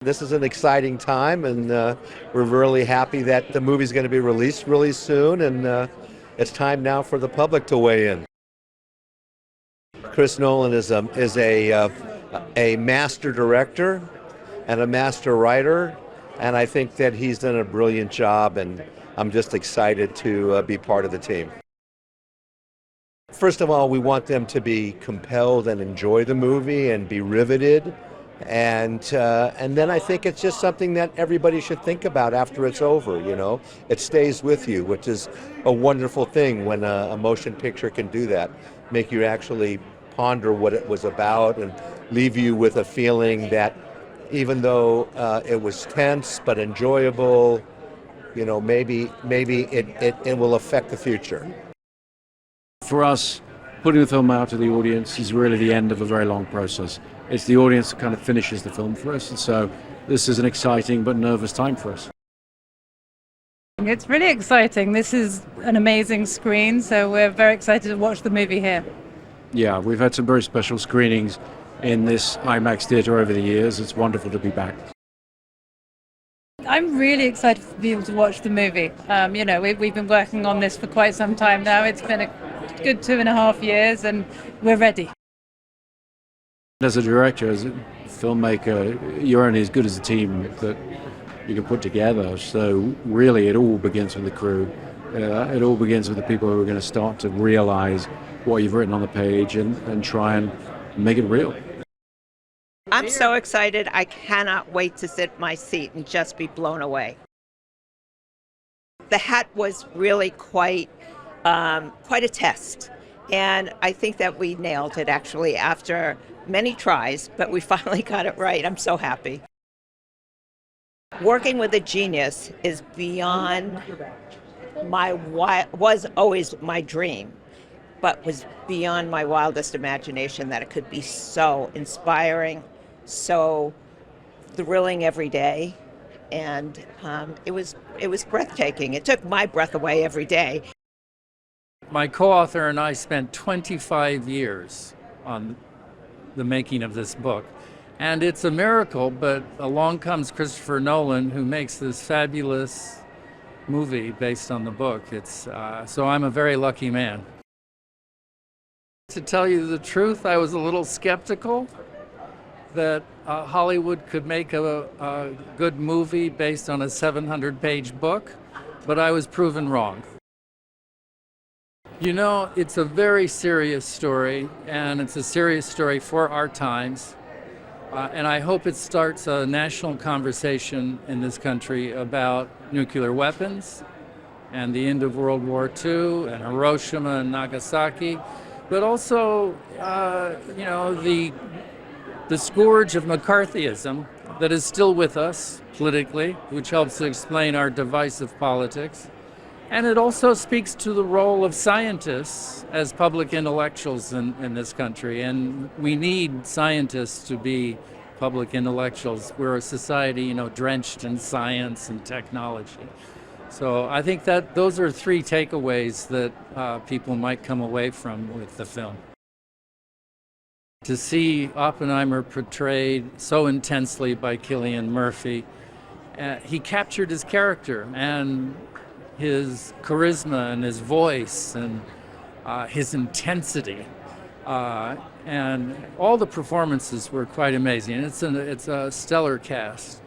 This is an exciting time, and we're really happy that the movie's going to be released really soon, and it's time now for the public to weigh in. Chris Nolan is a master director and a master writer, and I think that he's done a brilliant job, and I'm just excited to be part of the team. First of all, we want them to be compelled and enjoy the movie and be riveted. And then I think it's just something that everybody should think about after it's over, you know. It stays with you, which is a wonderful thing when a motion picture can do that, make you actually ponder what it was about and leave you with a feeling that even though it was tense but enjoyable, you know, maybe it will affect the future. For us, putting the film out to the audience is really the end of a very long process. It's the audience that kind of finishes the film for us, and so this is an exciting but nervous time for us. It's really exciting. This is an amazing screen, so we're very excited to watch the movie here. Yeah, we've had some very special screenings in this IMAX theater over the years. It's wonderful to be back. I'm really excited to be able to watch the movie. We've been working on this for quite some time now. It's been a good 2.5 years, and we're ready. As a director, as a filmmaker, you're only as good as the team that you can put together. So really, it all begins with the crew. It all begins with the people who are going to start to realize what you've written on the page and try and make it real. I'm so excited. I cannot wait to sit in my seat and just be blown away. The hat was really quite a test. And I think that we nailed it, actually, after many tries, but we finally got it right. I'm so happy. Working with a genius is beyond was always my dream, but was beyond my wildest imagination that it could be so inspiring, so thrilling every day. And it was breathtaking. It took my breath away every day. My co-author and I spent 25 years on the making of this book. And it's a miracle, but along comes Christopher Nolan, who makes this fabulous movie based on the book. So I'm a very lucky man. To tell you the truth, I was a little skeptical that Hollywood could make a good movie based on a 700-page book, but I was proven wrong. You know, it's a very serious story, and it's a serious story for our times. And I hope it starts a national conversation in this country about nuclear weapons and the end of World War II and Hiroshima and Nagasaki, but also, the scourge of McCarthyism that is still with us politically, which helps to explain our divisive politics. And it also speaks to the role of scientists as public intellectuals in this country. And we need scientists to be public intellectuals. We're a society, drenched in science and technology. So I think that those are 3 takeaways that people might come away from with the film. To see Oppenheimer portrayed so intensely by Cillian Murphy, he captured his character and his charisma and his voice and his intensity. And all the performances were quite amazing. It's a stellar cast.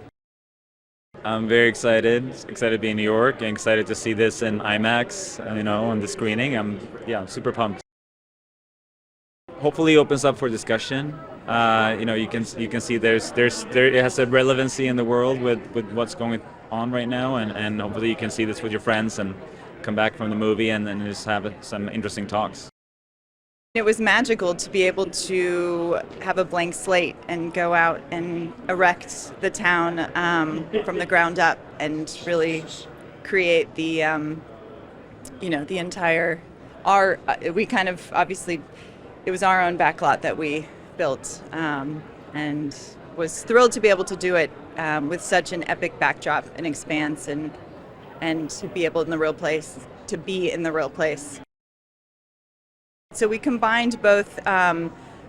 I'm very excited to be in New York and excited to see this in IMAX, on the screening. I'm super pumped. Hopefully it opens up for discussion. You can see it has a relevancy in the world with what's going on right now, and hopefully you can see this with your friends and come back from the movie and just have some interesting talks. It was magical to be able to have a blank slate and go out and erect the town from the ground up and really create the the entire we kind of obviously it was our own backlot that we built, and was thrilled to be able to do it with such an epic backdrop and expanse, and to be able to be in the real place. So we combined both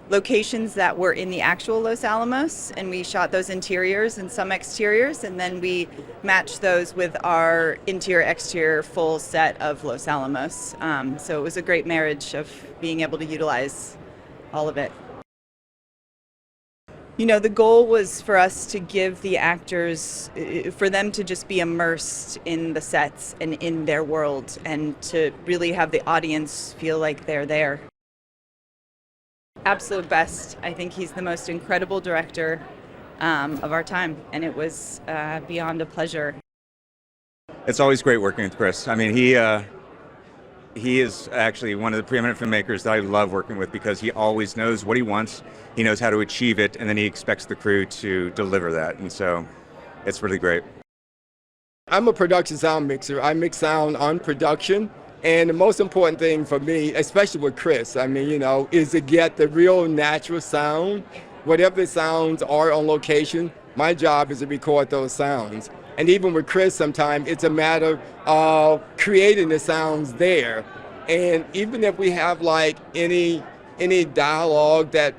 locations that were in the actual Los Alamos, and we shot those interiors and some exteriors, and then we matched those with our interior-exterior full set of Los Alamos. So it was a great marriage of being able to utilize all of it. You know, the goal was for us to give the actors, for them to just be immersed in the sets and in their world, and to really have the audience feel like they're there. Absolute best. I think he's the most incredible director of our time, and it was beyond a pleasure. It's always great working with Chris. I mean, he is actually one of the preeminent filmmakers that I love working with, because he always knows what he wants, he knows how to achieve it, and then he expects the crew to deliver that. And so it's really great. I'm a production sound mixer. I mix sound on production. And the most important thing for me, especially with Chris, I mean, you know, is to get the real natural sound. Whatever the sounds are on location, my job is to record those sounds. And even with Chris, sometimes it's a matter of creating the sounds there. And even if we have like any dialogue that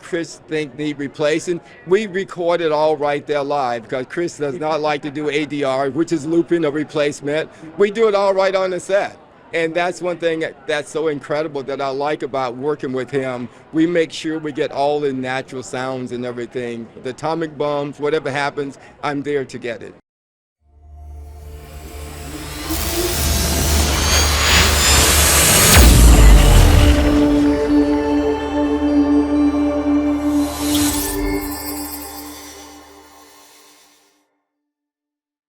Chris think need replacing, we record it all right there live, because Chris does not like to do ADR, which is looping or replacement. We do it all right on the set. And that's one thing that's so incredible that I like about working with him. We make sure we get all the natural sounds and everything. The atomic bombs, whatever happens, I'm there to get it.